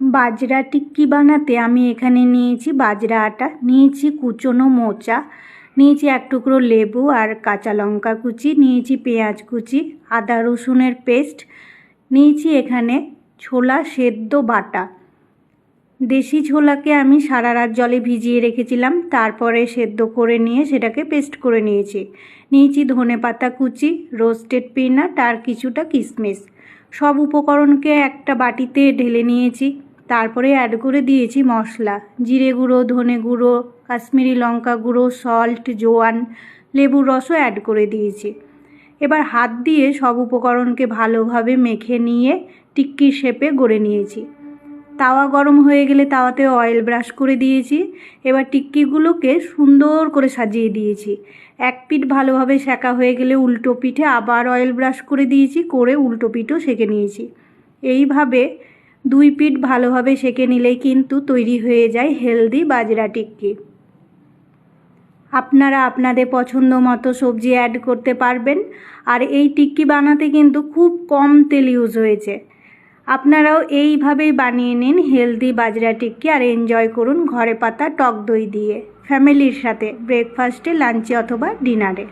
বাজরা টিক্কি বানাতে আমি এখানে নিয়েছি বাজরা আটা, নিয়েছি কুচনো মোচা, নিয়েছি এক টুকরো লেবু আর কাঁচা লঙ্কা কুচি, নিয়েছি পেঁয়াজ কুচি, আদা রসুনের পেস্ট, নিয়েছি এখানে ছোলা সেদ্ধ বাটা। দেশি ছোলাকে আমি সারা রাত জলে ভিজিয়ে রেখেছিলাম, তারপরে সেদ্ধ করে নিয়ে সেটাকে পেস্ট করে নিয়েছি। নিয়েছি ধনেপাতা কুচি, রোস্টেড পিনাট আর কিছুটা কিশমিশ। সব উপকরণকে একটা বাটিতে ঢেলে নিয়েছি। তারপরে অ্যাড করে দিয়েছি মশলা, জিরে গুঁড়ো, ধনে গুঁড়ো, কাশ্মীরি লঙ্কা গুঁড়ো, সল্ট, জোয়ান, লেবুর রসও অ্যাড করে দিয়েছি। এবার হাত দিয়ে সব উপকরণকে ভালোভাবে মেখে নিয়ে টিক্কির শেপে গড়ে নিয়েছি। তাওয়া গরম হয়ে গেলে তাওয়াতে অয়েল ব্রাশ করে দিয়েছি। এবার টিক্কিগুলোকে সুন্দর করে সাজিয়ে দিয়েছি। এক পিঠ ভালোভাবে সেঁকা হয়ে গেলে উল্টো পিঠে আবার অয়েল ব্রাশ করে দিয়েছি, করে উল্টো পিঠও সেঁকে নিয়েছি। এইভাবে দুই পিঠ ভালোভাবে সেঁকে নিলেই কিন্তু তৈরি হয়ে যায় হেলদি বাজরা টিক্কি। আপনারা আপনাদের পছন্দ মতো সবজি অ্যাড করতে পারবেন। আর এই টিক্কি বানাতে কিন্তু খুব কম তেল ইউজ হয়েছে। আপনারাও এইভাবেই বানিয়ে নিন হেলদি বাজরা টিক্কি আর এনজয় করুন ঘরে পাতা টক দই দিয়ে ফ্যামিলির সাথে ব্রেকফাস্টে, লাঞ্চে অথবা ডিনারে।